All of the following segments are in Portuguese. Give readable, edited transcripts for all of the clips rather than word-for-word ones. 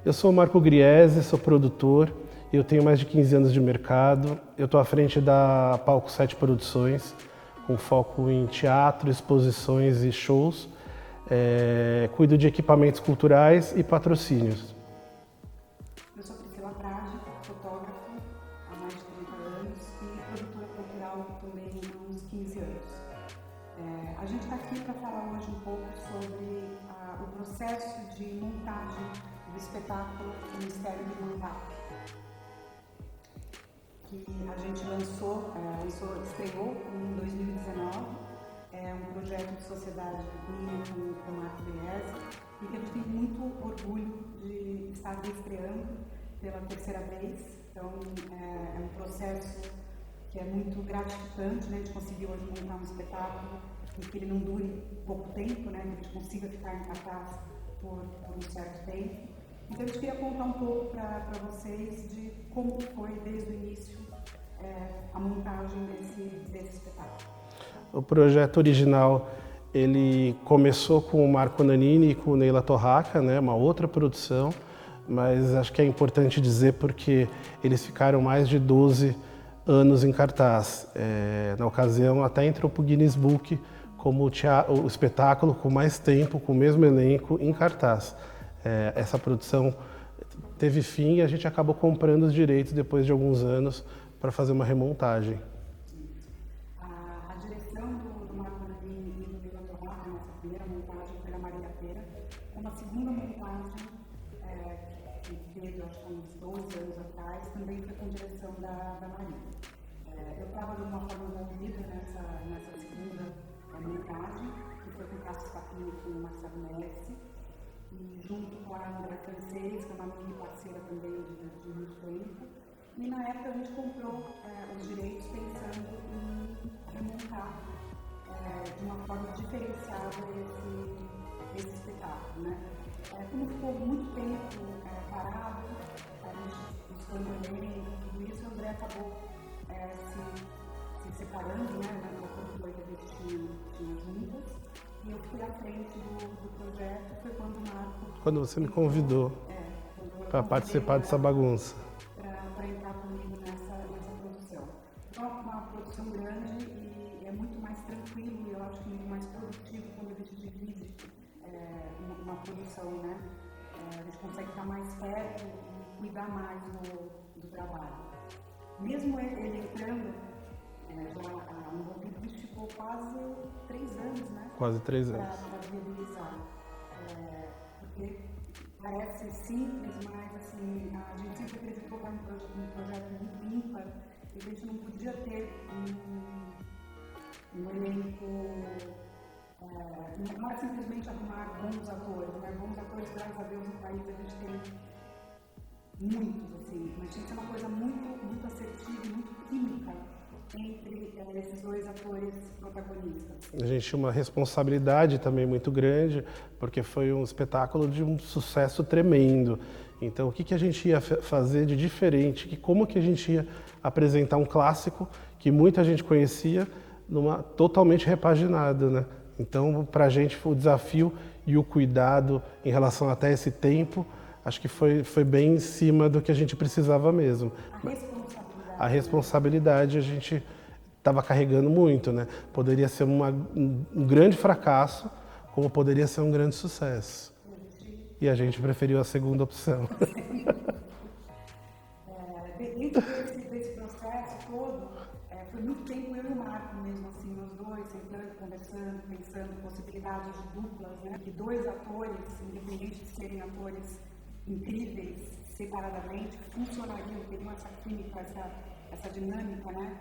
Eu sou o Marco Griese, sou produtor, eu tenho mais de 15 anos de mercado. Eu estou à frente da Palco 7 Produções, com foco em teatro, exposições e shows. Cuido de equipamentos culturais e patrocínios. Eu sou Priscila Prade, fotógrafa há mais de 30 anos e produtora cultural também há uns 15 anos. A gente está aqui para falar hoje um pouco sobre o processo de montagem do espetáculo O Mistério de Montauk, que a gente estreou em 2019. É um projeto de sociedade minha com o Marco Griese e que a gente tem muito orgulho de estar estreando pela terceira vez. Então, é um processo que é muito gratificante, né? A gente conseguiu hoje montar um espetáculo e que ele não dure pouco tempo, né? Que a gente consiga ficar em cartaz por um certo tempo. Então, a gente queria contar um pouco para vocês de como foi desde o início a montagem desse espetáculo. O projeto original ele começou com o Marco Nanini e com o Neila Torraca, né? Uma outra produção, mas acho que é importante dizer porque eles ficaram mais de 12 anos em cartaz. Na ocasião, até entrou para o Guinness Book como o espetáculo com mais tempo, com o mesmo elenco, em cartaz. Essa produção teve fim e a gente acabou comprando os direitos depois de alguns anos para fazer uma remontagem. A direção do Marco Nanini e do Neila Torraca nessa primeira montagem foi da Maria Pera. Uma segunda montagem que teve, acho que uns 12 anos atrás, também foi com direção da Maria. Eu estava de uma forma envolvida nessa segunda montagem, que foi com o Cássio Papinho e com o Marcelo Messi, e junto com a André Francês, que é uma minha parceira também de muito tempo. E na época a gente comprou os direitos pensando em remontar de uma forma diferenciada esse espetáculo, né? Como ficou muito tempo parado, a gente buscando elenco, tudo isso, o André acabou se separando, né, da produtora que a gente tinha juntas, e eu fui à frente do projeto. Foi quando o Marco... Quando você me convidou para participar dessa bagunça. Para entrar comigo nessa produção. Então, é uma produção grande e é muito mais tranquilo e eu acho que muito mais produtivo quando a gente divide uma produção, né? A gente consegue estar mais perto e cuidar mais do trabalho. Mesmo ele entrando, o Movimento ficou quase 3 anos, né? Quase 3 anos. Para viabilizar. Porque parece simples, mas assim, a gente sempre acreditou que era um projeto muito ímpar e que a gente não podia ter um elenco, não é simplesmente arrumar bons atores, né? Bons atores, graças a Deus, no país a gente tem muitos, assim, mas tinha que ser uma coisa muito, muito assertiva e muito química entre esses dois atores protagonistas. A gente tinha uma responsabilidade também muito grande, porque foi um espetáculo de um sucesso tremendo. Então, o que a gente ia fazer de diferente? Como que a gente ia apresentar um clássico que muita gente conhecia, totalmente repaginado, né? Então, para a gente, o desafio e o cuidado em relação até esse tempo, acho que foi bem em cima do que a gente precisava mesmo. A responsabilidade a gente estava carregando muito, né? Poderia ser um grande fracasso, como poderia ser um grande sucesso. E a gente preferiu a segunda opção. Dentro desse processo todo, foi muito tempo eu e o Marco mesmo, assim, nós dois, sentando, conversando, pensando possibilidades de duplas, né? Que 2 atores, independente de serem atores incríveis, separadamente, funcionariam, teriam essa química, essa dinâmica, né?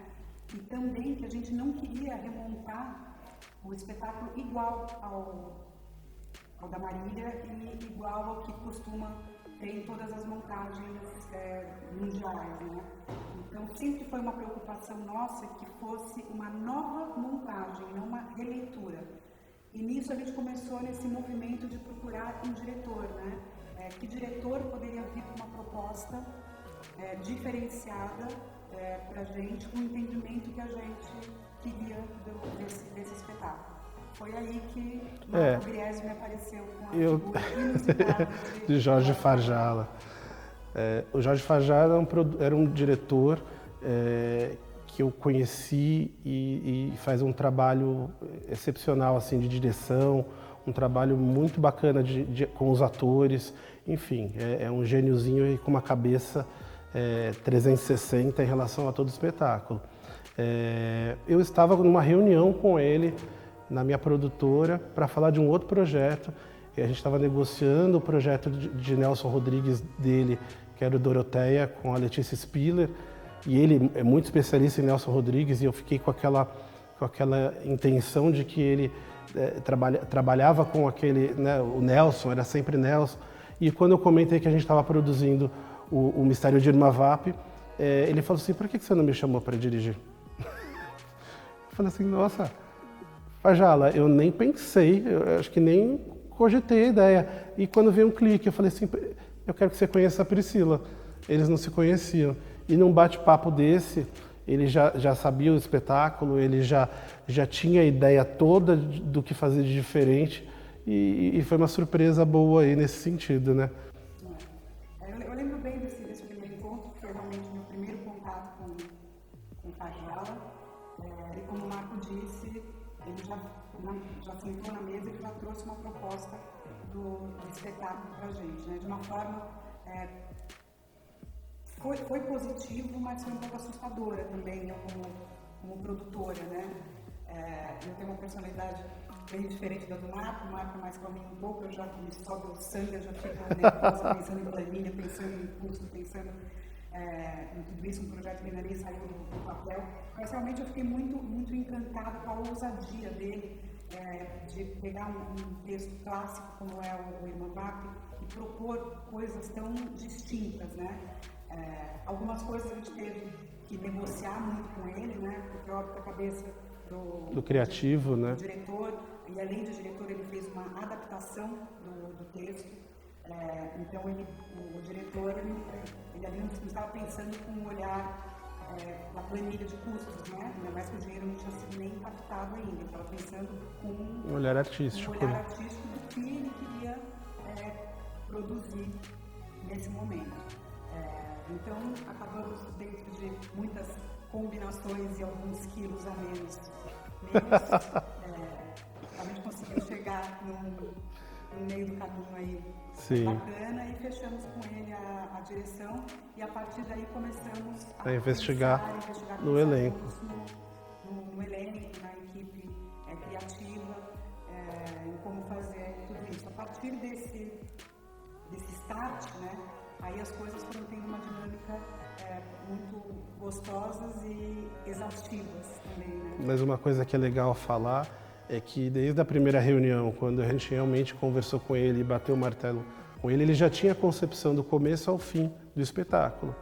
E também que a gente não queria remontar o espetáculo igual ao da Marília e igual ao que costuma ter em todas as montagens mundiais, né? Então sempre foi uma preocupação nossa que fosse uma nova montagem, não uma releitura. E nisso a gente começou nesse movimento de procurar um diretor, né? Que diretor poderia vir com uma proposta diferenciada para a gente, com o entendimento que a gente queria desse espetáculo. foi aí que Marco Griesmi apareceu com a figura inusitada de Jorge Farjala. O Jorge Farjala era um diretor que eu conheci e faz um trabalho excepcional assim, de direção, um trabalho muito bacana com os atores. Enfim, é um gêniozinho e com uma cabeça 360 em relação a todo o espetáculo. Eu estava numa reunião com ele na minha produtora para falar de um outro projeto. E a gente estava negociando o projeto de Nelson Rodrigues dele, que era o Doroteia, com a Letícia Spiller. E ele é muito especialista em Nelson Rodrigues e eu fiquei com aquela intenção de que ele trabalhava com aquele, né, o Nelson, era sempre Nelson. E quando eu comentei que a gente estava produzindo o Mistério de Irma Vap, ele falou assim, por que você não me chamou para dirigir? Eu falei assim, nossa, Farjala, eu nem pensei, eu acho que nem cogitei a ideia. E quando veio um clique, eu falei assim, eu quero que você conheça a Priscila. Eles não se conheciam. E num bate-papo desse, ele já sabia o espetáculo, ele já tinha a ideia toda do que fazer de diferente. E foi uma surpresa boa aí nesse sentido, né? Eu lembro bem desse primeiro encontro, que foi realmente o meu primeiro contato com Farjala. E como o Marco disse, ele já sentou na mesa e já trouxe uma proposta do espetáculo para a gente, né? De uma forma, foi positivo, mas foi um pouco assustadora também, eu como produtora, né? Eu tenho uma personalidade bem diferente da do Marco, o Marco mais calminho um pouco, eu já me sobe o sangue, eu já fico nervosa, pensando em planilha, pensando em custo, pensando em tudo isso, um projeto que ainda nem saiu do papel. Mas realmente eu fiquei muito encantada com a ousadia dele de pegar um texto clássico como é o Irma Vap e propor coisas tão distintas, né? Algumas coisas a gente teve que negociar muito com ele, né? Porque óbvio que a cabeça do criativo, né? Do diretor, e além do diretor ele fez uma adaptação do texto. Então o diretor ele ali não estava pensando com um olhar na planilha de custos, né? Ainda mais que o dinheiro não tinha sido nem captado ainda, ele estava pensando com um olhar artístico. Um olhar artístico do que ele queria produzir nesse momento. Então acabamos dentro de muitas combinações e alguns quilos a menos. A gente conseguiu chegar no meio do caminho aí. Sim. Bacana, e fechamos com ele a direção e a partir daí começamos a investigar no elenco. No elenco, na equipe criativa, em como fazer tudo isso. A partir desse start, né, aí as coisas foram tendo uma dinâmica muito gostosas e exaustivas também, né? Mas uma coisa que é legal falar é que desde a primeira reunião, quando a gente realmente conversou com ele e bateu o martelo com ele, ele já tinha a concepção do começo ao fim do espetáculo.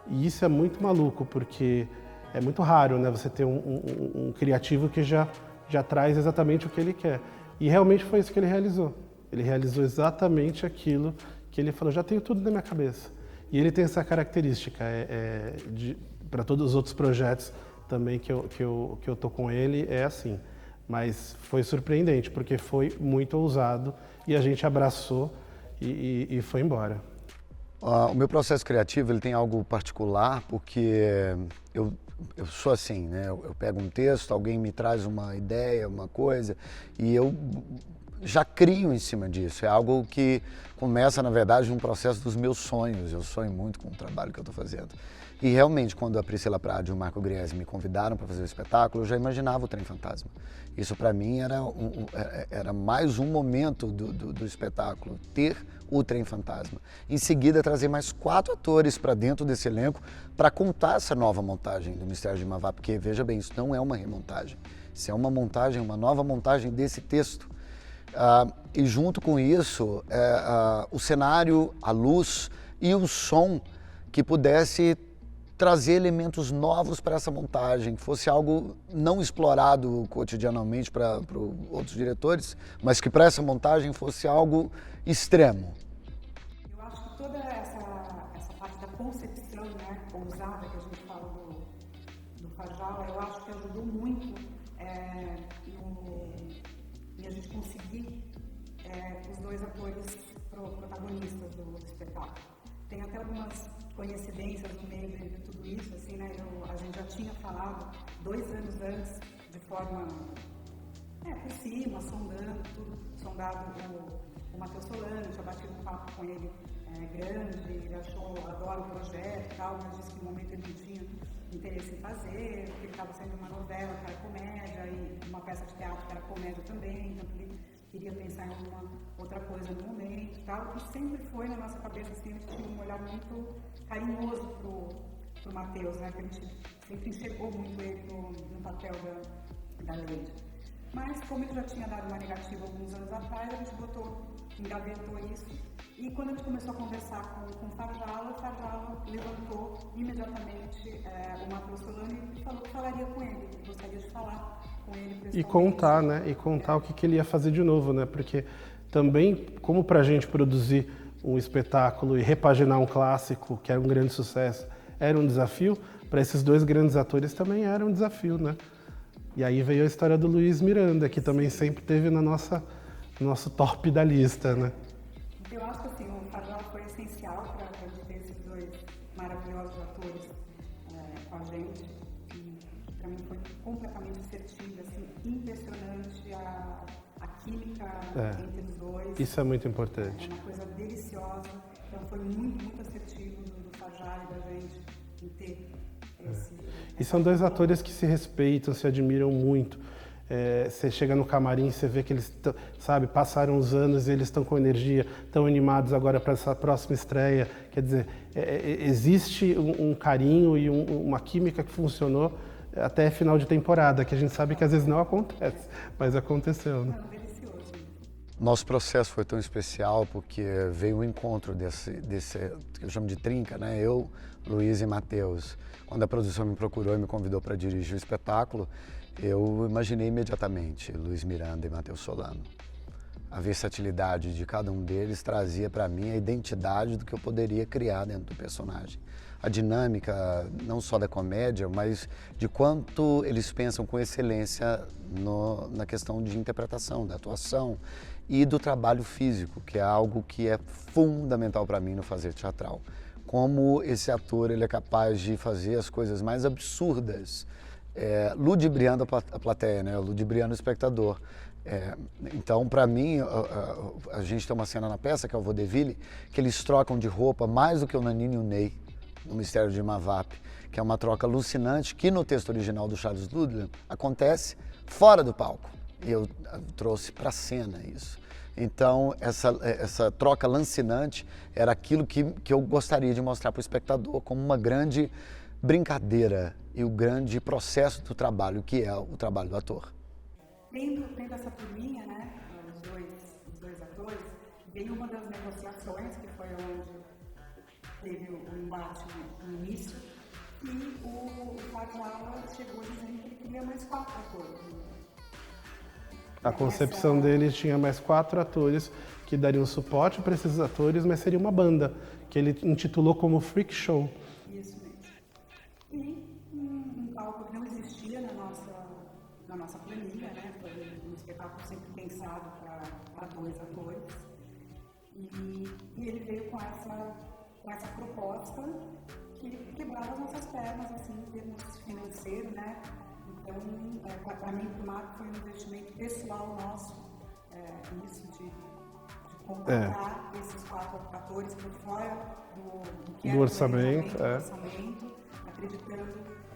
E isso é muito maluco, porque é muito raro, né, você ter um criativo que já traz exatamente o que ele quer. E realmente foi isso que ele realizou. Ele realizou exatamente aquilo que ele falou, já tenho tudo na minha cabeça. E ele tem essa característica, para todos os outros projetos também que eu tô com ele, é assim. Mas foi surpreendente, porque foi muito ousado e a gente abraçou e foi embora. O meu processo criativo ele tem algo particular, porque eu sou assim, né? Eu pego um texto, alguém me traz uma ideia, uma coisa, e eu já crio em cima disso. É algo que começa, na verdade, num processo dos meus sonhos. Eu sonho muito com o trabalho que eu estou fazendo. E realmente, quando a Priscila Prade e o Marco Griesmi me convidaram para fazer o espetáculo, eu já imaginava o Trem Fantasma. Isso, para mim, era mais um momento do espetáculo, ter o Trem Fantasma. Em seguida, trazer mais 4 atores para dentro desse elenco para contar essa nova montagem do Mistério de Irma Vap, porque, veja bem, isso não é uma remontagem. Isso é uma montagem, uma nova montagem desse texto. E junto com isso, o cenário, a luz e o som que pudesse trazer elementos novos para essa montagem, que fosse algo não explorado cotidianamente para outros diretores, mas que para essa montagem fosse algo extremo. Eu acho que toda essa parte da concepção, né, ousada que a gente fala do Farjala, eu acho que ajudou muito conseguir os dois atores protagonistas do espetáculo. Tem até algumas coincidências no meio de tudo isso, assim, né? A gente já tinha falado 2 anos antes, de forma por cima, sondado o Matheus Solano, tinha batido um papo com ele grande, ele adora o projeto e tal, mas disse que no momento ele não tinha interesse em fazer, porque ele estava sendo uma novela que era comédia e uma peça de teatro que era comédia também, então ele queria pensar em alguma outra coisa no momento e tal, e sempre foi na nossa cabeça, assim, a gente tinha um olhar muito carinhoso pro Matheus, né, que a gente sempre enxergou muito ele no papel da Lady. Mas como ele já tinha dado uma negativa alguns anos atrás, a gente engavetou isso. E quando a gente começou a conversar com o Farjala levantou imediatamente o Matheus Solano e falou que falaria com ele, que gostaria de falar com ele. E contar, né? E contar o que ele ia fazer de novo, né? Porque também, como pra gente produzir um espetáculo e repaginar um clássico, que era um grande sucesso, era um desafio, para esses 2 grandes atores também era um desafio, né? E aí veio a história do Luiz Miranda, que também sempre teve no nosso top da lista, né? Eu acho que assim, o Farjala foi essencial para a gente ter esses 2 maravilhosos atores com a gente. E para mim foi completamente assertivo, assim, impressionante a química entre os 2. Isso é muito importante. É uma coisa deliciosa. Então foi muito, muito assertivo do Farjala e da gente em ter esse... E são 2 atores que se respeitam, se admiram muito. Você chega no camarim, você vê que eles, passaram os anos e eles estão com energia, estão animados agora para essa próxima estreia. Quer dizer, existe um carinho e uma química que funcionou até final de temporada, que a gente sabe que às vezes não acontece, mas aconteceu, né? Nosso processo foi tão especial porque veio o encontro desse que eu chamo de trinca, né? Eu, Luiz e Matheus. Quando a produção me procurou e me convidou para dirigir o espetáculo, eu imaginei imediatamente Luiz Miranda e Matheus Solano. A versatilidade de cada um deles trazia para mim a identidade do que eu poderia criar dentro do personagem. A dinâmica, não só da comédia, mas de quanto eles pensam com excelência na questão de interpretação, da atuação e do trabalho físico, que é algo que é fundamental para mim no fazer teatral. Como esse ator ele é capaz de fazer as coisas mais absurdas, ludibriando a plateia, né? Ludibriando o espectador. Então, para mim, a gente tem uma cena na peça, que é o Vaudeville, que eles trocam de roupa mais do que o Nanini e o Ney, no Mistério de Mavap, que é uma troca alucinante, que no texto original do Charles Ludlam acontece fora do palco. E eu trouxe para a cena isso. Então, essa troca lancinante era aquilo que eu gostaria de mostrar para o espectador como uma grande brincadeira e o grande processo do trabalho, que é o trabalho do ator. Tendo essa turminha, né, os dois atores, veio uma das negociações, que foi onde teve o embate no início, e o Farjala chegou dizendo que ele queria mais 4 atores. A concepção dele tinha mais 4 atores que dariam suporte para esses atores, mas seria uma banda, que ele intitulou como Freak Show. Isso mesmo. E um cálculo que não existia na nossa planilha, né? Foi um espetáculo sempre pensado para 2 atores. E ele veio com essa proposta que quebrava as nossas pernas, assim, em termos financeiros, né? Então, para mim, o Marco foi um investimento pessoal nosso, isso de contratar esses 4 atores por fora do orçamento, acreditando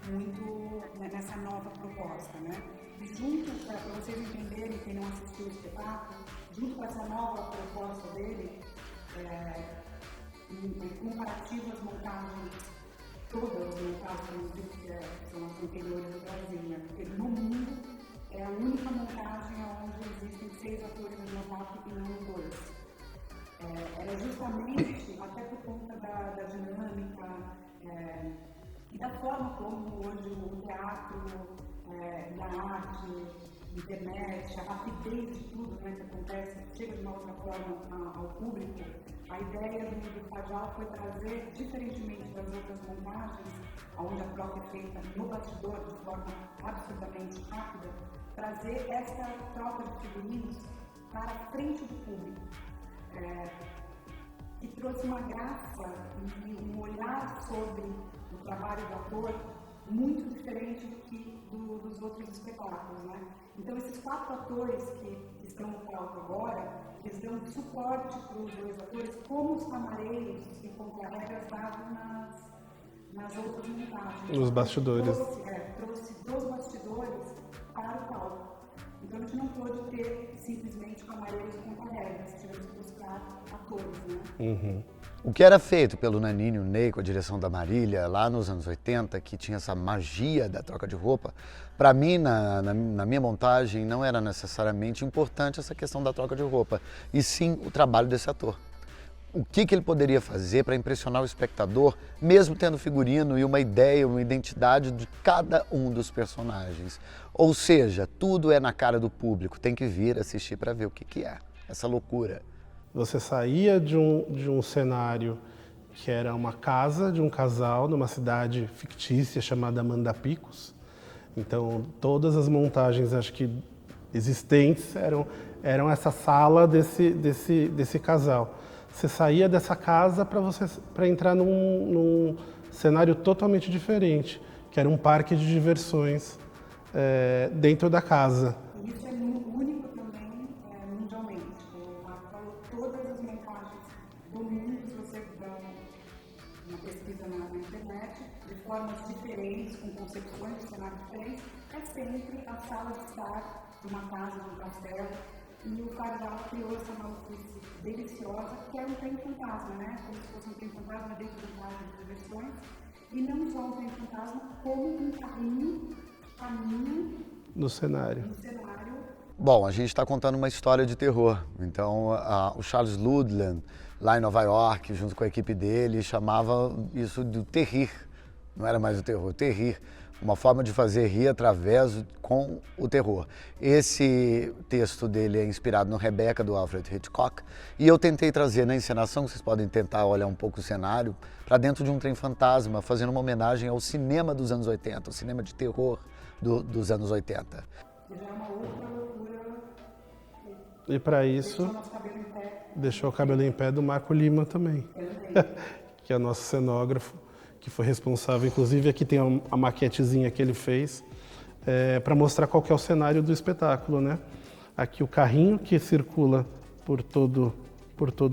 muito nessa nova proposta, né? E junto, para vocês entenderem, quem não assistiu o espetáculo, junto com essa nova proposta dele, em comparativo às montagens, todas as montagens que são as anteriores do Brasil, né? Porque no mundo é a única montagem onde existem 6 atores no Mavap e não 2. Era justamente, até por conta da dinâmica e da forma como hoje o teatro e a arte, a internet, a rapidez de tudo, né, que acontece, chega de uma outra forma ao público. A ideia do Farjala foi trazer, diferentemente das outras montagens, onde a troca é feita no bastidor de forma absurdamente rápida, trazer essa troca de figurinos para a frente do público, que trouxe uma graça e um olhar sobre o trabalho do ator muito diferente do que dos outros espetáculos, né? Então, esses 4 atores que estão no palco agora, eles dão suporte para os 2 atores, como os camareiros e contrarregas davam nas outras montagens. Nos bastidores. Trouxe dos bastidores para o palco. Então, a gente não pôde ter simplesmente camareiros e contrarregas, tivemos que buscar atores, né? Uhum. O que era feito pelo Nanini e o Ney com a direção da Marília lá nos anos 80, que tinha essa magia da troca de roupa, para mim, na minha montagem, não era necessariamente importante essa questão da troca de roupa, e sim o trabalho desse ator. O que ele poderia fazer para impressionar o espectador, mesmo tendo figurino e uma ideia, uma identidade de cada um dos personagens. Ou seja, tudo é na cara do público, tem que vir assistir para ver o que é essa loucura. Você saía de um cenário que era uma casa de um casal numa cidade fictícia chamada Mandapicos. Então, todas as montagens, acho que existentes, eram essa sala desse casal. Você saía dessa casa para entrar num cenário totalmente diferente, que era um parque de diversões dentro da casa. Isso é único também mundialmente. O Marco falou todas as montagens do mundo, se você dá uma pesquisa na internet, de formas diferentes, com concepções de cenários diferentes, é sempre a sala de estar de uma casa, de um castelo. E o Fardal criou essa maluquice deliciosa, que é um trem fantasma, né? Como se fosse um trem fantasma dentro do parque de diversões. E não só um trem fantasma, como um caminho no cenário. Bom, a gente está contando uma história de terror. Então, o Charles Ludlam, lá em Nova York, junto com a equipe dele, chamava isso de terrir. Não era mais o terror, terrir. Uma forma de fazer rir com o terror. Esse texto dele é inspirado no Rebecca, do Alfred Hitchcock, e eu tentei trazer na encenação, vocês podem tentar olhar um pouco o cenário, para dentro de um trem fantasma, fazendo uma homenagem ao cinema dos anos 80, o cinema de terror dos anos 80. Já é uma outra loucura. E para isso, deixou o cabelo em pé do Marco Lima também, que é nosso cenógrafo, que foi responsável, inclusive aqui tem a maquetezinha que ele fez, para mostrar qual que é o cenário do espetáculo, né? Aqui o carrinho que circula por todo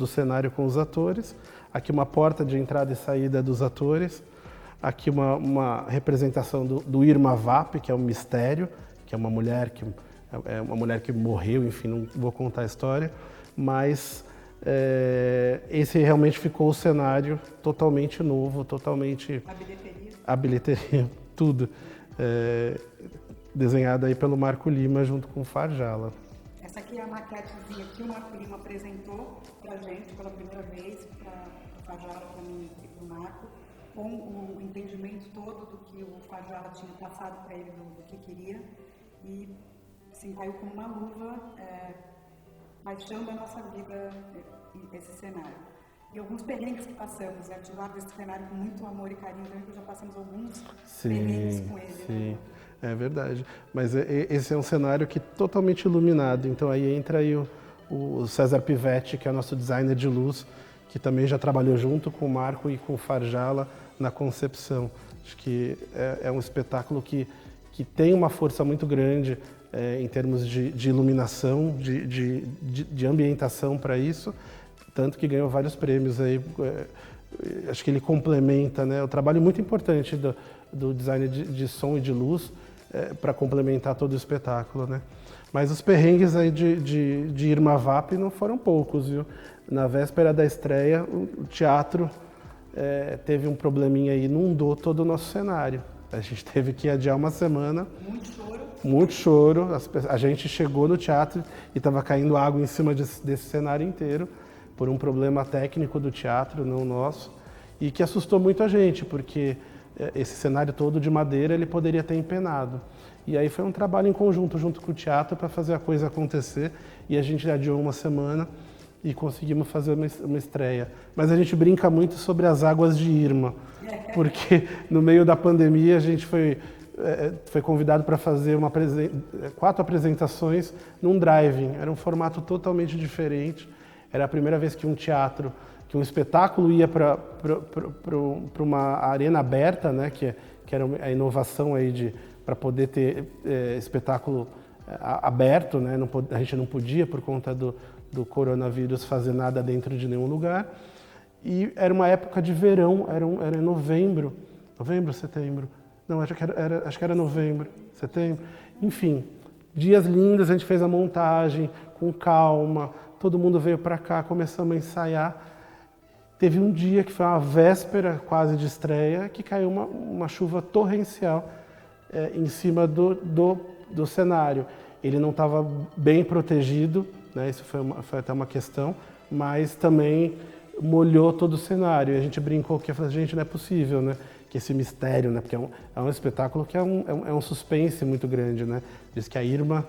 o cenário com os atores, aqui uma porta de entrada e saída dos atores, aqui uma representação do Irma Vap, que é um mistério, que é uma mulher que morreu, enfim, não vou contar a história, mas esse realmente ficou o cenário totalmente novo, totalmente... A bilheteria, tudo. Desenhada aí pelo Marco Lima junto com o Farjala. Essa aqui é a maquetezinha que o Marco Lima apresentou pra gente pela primeira vez, para o Farjala, para mim e para o Marco, com o entendimento todo do que o Farjala tinha passado para ele, do que queria, e assim, caiu como uma luva, paixão da nossa vida esse cenário. E alguns perrengues que passamos, né? Tirado desse cenário com muito amor e carinho, também, já passamos alguns perrengues com ele. Sim, né? É verdade. Mas esse é um cenário que é totalmente iluminado, então aí entra aí o César Pivetti, que é nosso designer de luz, que também já trabalhou junto com o Marco e com o Farjala na concepção. Acho que é um espetáculo que tem uma força muito grande em termos de iluminação, de ambientação para isso, tanto que ganhou vários prêmios aí. Acho que ele complementa, né, o trabalho muito importante do design de som e de luz para complementar todo o espetáculo, né? Mas os perrengues aí de Irma Vap não foram poucos, viu? Na véspera da estreia, o teatro teve um probleminha aí, inundou todo o nosso cenário. A gente teve que adiar uma semana. Muito choro. A gente chegou no teatro e estava caindo água em cima desse cenário inteiro, por um problema técnico do teatro, não nosso, e que assustou muito a gente, porque esse cenário todo de madeira ele poderia ter empenado. E aí foi um trabalho em conjunto, junto com o teatro, para fazer a coisa acontecer, e a gente adiou uma semana e conseguimos fazer uma estreia. Mas a gente brinca muito sobre as águas de Irma, porque no meio da pandemia a gente foi foi convidado para fazer 4 apresentações num drive-in. Era um formato totalmente diferente. Era a primeira vez que um teatro, que um espetáculo ia para uma arena aberta, né, que era a inovação aí para poder ter espetáculo aberto, né? A gente não podia, por conta do coronavírus, fazer nada dentro de nenhum lugar. E era uma época de verão, era em novembro, setembro. Não, acho que era novembro, setembro. Enfim, dias lindos, a gente fez a montagem com calma, todo mundo veio para cá, começamos a ensaiar. Teve um dia que foi uma véspera quase de estreia, que caiu uma chuva torrencial em cima do cenário. Ele não estava bem protegido, né? Isso foi até uma questão, mas também molhou todo o cenário. E a gente brincou que gente, não é possível, né? Que esse mistério, né? Porque é um espetáculo que é um suspense muito grande, né? Diz que a Irma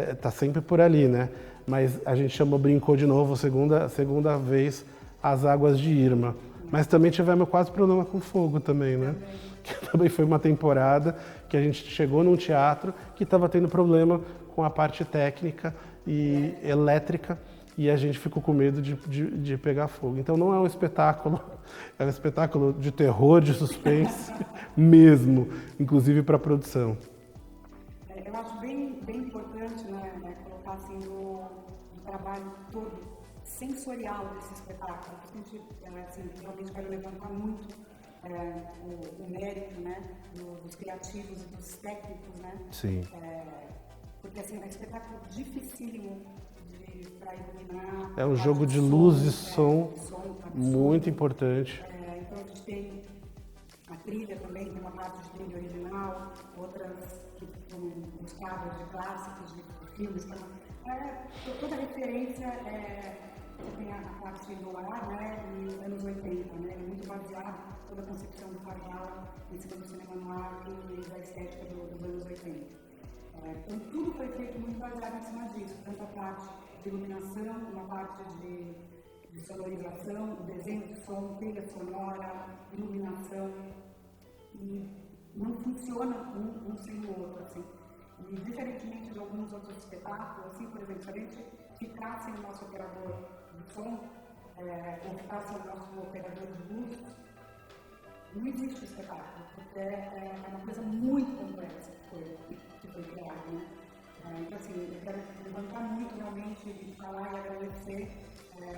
está sempre por ali, né? Mas a gente brincou de novo, segunda vez, as águas de Irma. Mas também tivemos quase problema com fogo também, né? Que também foi uma temporada que a gente chegou num teatro que estava tendo problema com a parte técnica e elétrica, e a gente ficou com medo de pegar fogo. Então não é um espetáculo, é um espetáculo de terror, de suspense mesmo, inclusive para a produção. Eu acho bem importante, né, colocar assim do trabalho todo sensorial desse espetáculo. A gente realmente quero levantar muito o mérito, né, dos criativos e dos técnicos, né? Sim. Porque assim, é um espetáculo dificílimo para iluminar. É um jogo de luz e som muito importante. Então a gente tem a trilha também, tem uma parte de trilha original, outras que são os quadros de clássicos, de filmes. Toda referência tem a parte do ar, né, e anos 80, né, muito baseado toda a concepção do Farjala em cima do cinema noir e da estética dos anos 80. Então tudo foi feito muito baseado em cima disso, tanto a parte de iluminação, uma parte de sonorização, o desenho de som, trilha sonora, iluminação, e não funciona um sem o outro, assim. E diferentemente de alguns outros espetáculos, assim, por exemplo, se a gente ficar sem o nosso operador de som, ou ficar sem o nosso operador de luz, não existe espetáculo, porque é uma coisa muito complexa que foi criada, né? Então, assim, eu quero levantar muito realmente e falar e agradecer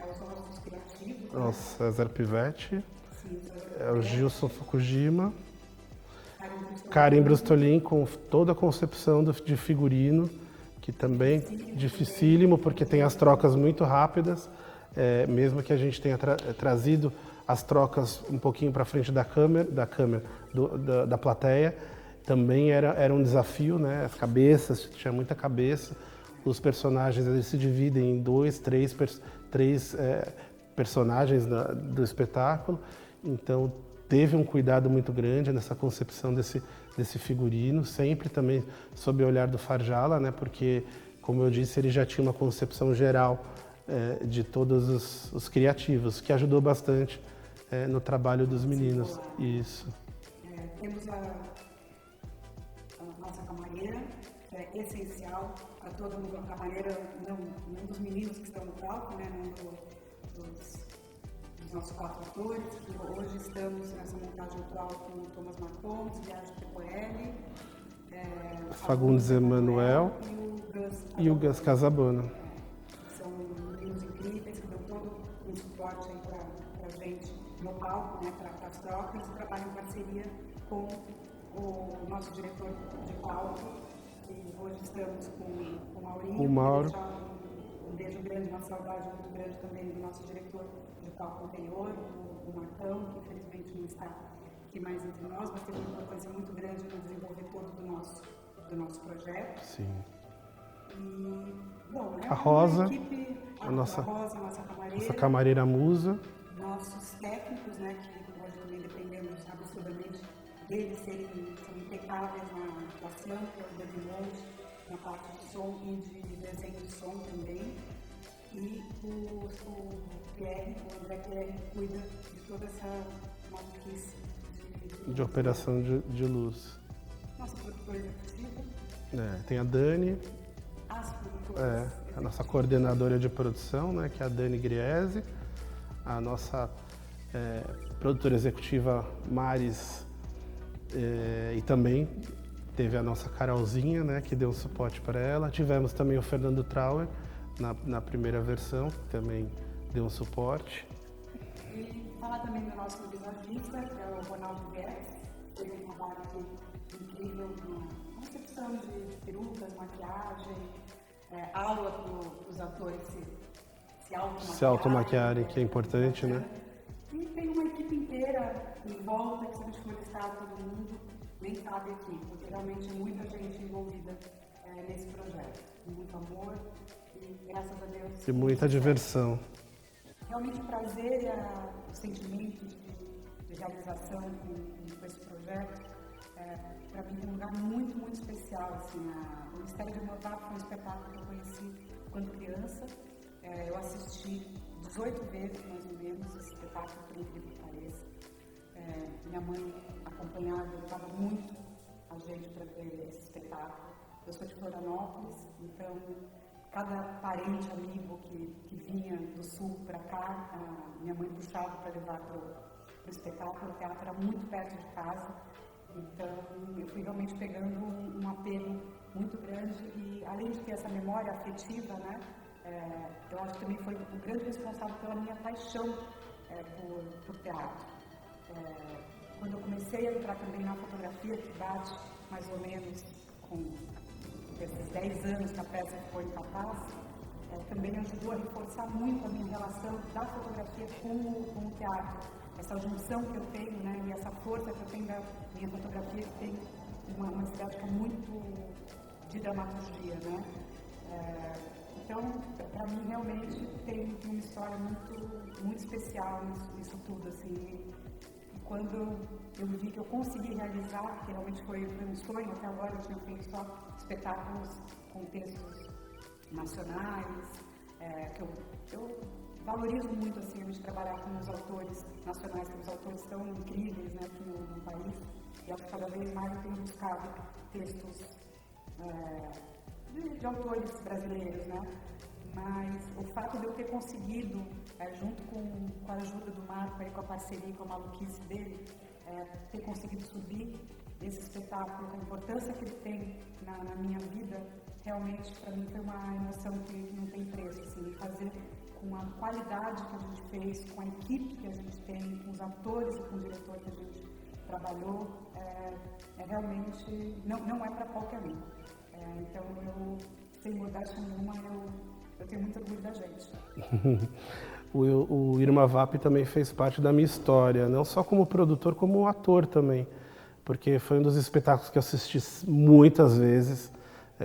aos nossos criativos. Ao César Pivetti, o Gilson Fukujima, Karen Brustolin, com toda a concepção de figurino, que também dificílimo, porque tem as trocas muito rápidas, mesmo que a gente tenha trazido as trocas um pouquinho para frente da plateia, também era um desafio, né? As cabeças, tinha muita cabeça. Os personagens, eles se dividem em 2, 3 personagens do espetáculo. Então teve um cuidado muito grande nessa concepção desse figurino, sempre também sob o olhar do Farjala, né? Porque, como eu disse, ele já tinha uma concepção geral de todos os criativos, que ajudou bastante no trabalho dos meninos. Isso. Temos a nossa camareira, que é essencial para todo mundo. A camareira, não dos meninos que estão no palco, né? Não dos nossos 4 atores. Hoje estamos nessa montagem atual com o Thomas Martons, Viagem Pecoelli, Fagundes Emanuel e o Gus Casabona. São meninos incríveis que dão todo um suporte para a gente no palco, né, para as trocas, e trabalham em parceria com o nosso diretor de palco, e hoje estamos com o Maurinho. O Mauro. Um beijo grande, uma saudade muito grande também do nosso diretor de palco anterior, o Martão, que infelizmente não está aqui mais entre nós, mas teve uma coisa muito grande no desenvolver todo do nosso projeto. Sim. E, bom, a Rosa, equipe, a nossa camareira. Nossa camareira musa. Nossos técnicos, né, que hoje também dependemos absurdamente deles, são impecáveis na atuação, que é o David Monte, na parte de som e de desenho de som também. E o Pierre, o André Pierre, cuida de toda essa maluquice de operação de luz. Nossa produtora executiva. Tem a Dani, As produtoras. a nossa coordenadora de produção, né, que é a Dani Griese, a nossa produtora executiva Maris, e também teve a nossa Carolzinha, né, que deu um suporte para ela. Tivemos também o Fernando Trauer na primeira versão, que também deu um suporte. E falar também do nosso visagista, que é o Ronaldo Guedes, teve um trabalho aqui incrível na concepção de perucas, maquiagem, aula para os atores se automaquiarem, que é importante, né? E tem uma equipe inteira em volta, que se a gente for listar todo mundo, nem cabe aqui, porque realmente é muita gente envolvida nesse projeto. Muito amor e, graças a Deus... E muita diversão. Realmente o prazer e o sentimento de realização com esse projeto, para mim, é um lugar muito, muito especial. Assim, o Mistério de Irmavap foi um espetáculo que eu conheci quando criança. Eu assisti 18 vezes, mais ou menos, esse espetáculo, por incrível que pareça. Minha mãe acompanhava, levava muito a gente para ver esse espetáculo. Eu sou de Florianópolis, então cada parente, amigo que vinha do sul para cá, minha mãe puxava para levar para o espetáculo. O teatro era muito perto de casa, então eu fui realmente pegando um apego muito grande e, além de ter essa memória afetiva, né, eu acho que também foi o grande responsável pela minha paixão por teatro. Quando eu comecei a entrar também na fotografia, que bate mais ou menos com esses 10 anos que a peça ficou em cartaz, também ajudou a reforçar muito a minha relação da fotografia com o teatro. Essa junção que eu tenho, né, e essa força que eu tenho da minha fotografia, que tem uma estética muito de dramaturgia, né? Então, para mim, realmente, tem uma história muito, muito especial nisso tudo, assim. E quando eu vi que eu consegui realizar, que realmente foi um sonho, até agora eu tinha feito só espetáculos com textos nacionais, que eu valorizo muito, assim, a gente trabalhar com os autores nacionais, que os autores tão incríveis, né, aqui no país, e acho que cada vez mais eu tenho buscado textos de autores brasileiros, né? Mas o fato de eu ter conseguido, junto com a ajuda do Marco, com a parceria, com a maluquice dele, ter conseguido subir esse espetáculo, a importância que ele tem na minha vida, realmente para mim foi uma emoção que não tem preço, assim, fazer com a qualidade que a gente fez, com a equipe que a gente tem, com os atores e com o diretor que a gente trabalhou, realmente não é para qualquer um. Então, eu, sem modéstia nenhuma, eu tenho muito orgulho da gente. O Irmavap também fez parte da minha história, não só como produtor, como ator também, porque foi um dos espetáculos que eu assisti muitas vezes,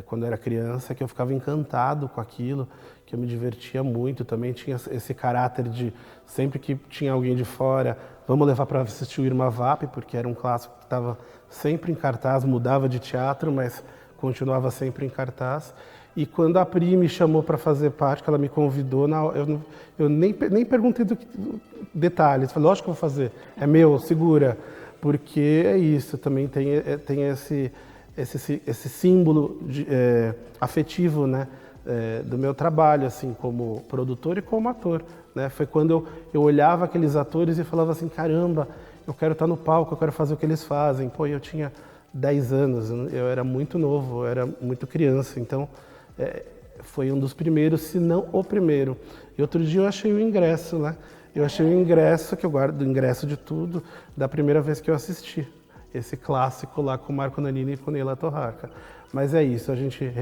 quando era criança, que eu ficava encantado com aquilo, que eu me divertia muito. Também tinha esse caráter de, sempre que tinha alguém de fora, vamos levar para assistir o Irmavap, porque era um clássico que estava sempre em cartaz, mudava de teatro, mas continuava sempre em cartaz. E quando a Pri me chamou para fazer parte, que ela me convidou, eu nem perguntei detalhes. Falei, lógico que eu vou fazer, é meu, segura. Porque é isso, também tem esse símbolo afetivo, né, do meu trabalho, assim, como produtor e como ator, né? Foi quando eu olhava aqueles atores e falava assim, caramba, eu quero estar no palco, eu quero fazer o que eles fazem. Pô, eu tinha 10 anos, eu era muito novo, eu era muito criança, então foi um dos primeiros, se não o primeiro. E outro dia eu achei o ingresso, né? Eu achei o ingresso, que eu guardo o ingresso de tudo, da primeira vez que eu assisti. Esse clássico lá com o Marco Nanini e com Neila Torraca. Mas é isso, a gente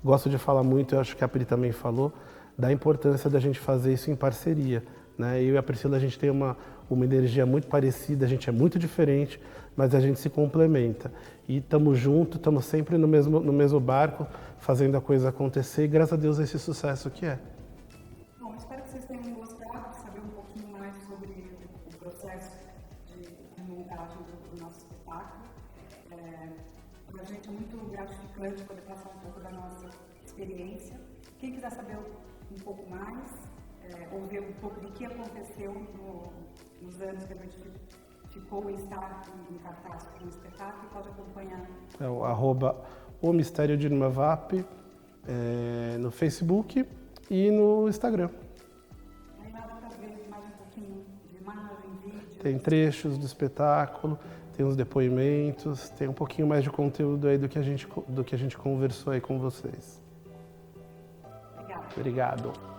gosta de falar muito, eu acho que a Pri também falou, da importância da gente fazer isso em parceria, né? Eu e a Priscila, a gente tem uma energia muito parecida, a gente é muito diferente, mas a gente se complementa. E estamos juntos, estamos sempre no mesmo barco, fazendo a coisa acontecer, e graças a Deus esse sucesso que é. Bom, espero que vocês tenham gostado de saber um pouquinho mais sobre o processo de montagem do nosso espetáculo. Para a gente é muito gratificante poder passar um pouco da nossa experiência. Quem quiser saber um pouco mais, ou ver um pouco do que aconteceu nos anos que a gente ficou e está em cartaz com o espetáculo, pode acompanhar. É o @o Mistério de Irmã Vap, no Facebook e no Instagram. Aí nada para ver mais um pouquinho de imagem, vídeo. Tem trechos do espetáculo, tem os depoimentos, tem um pouquinho mais de conteúdo aí do que a gente conversou aí com vocês. Obrigada. Obrigado.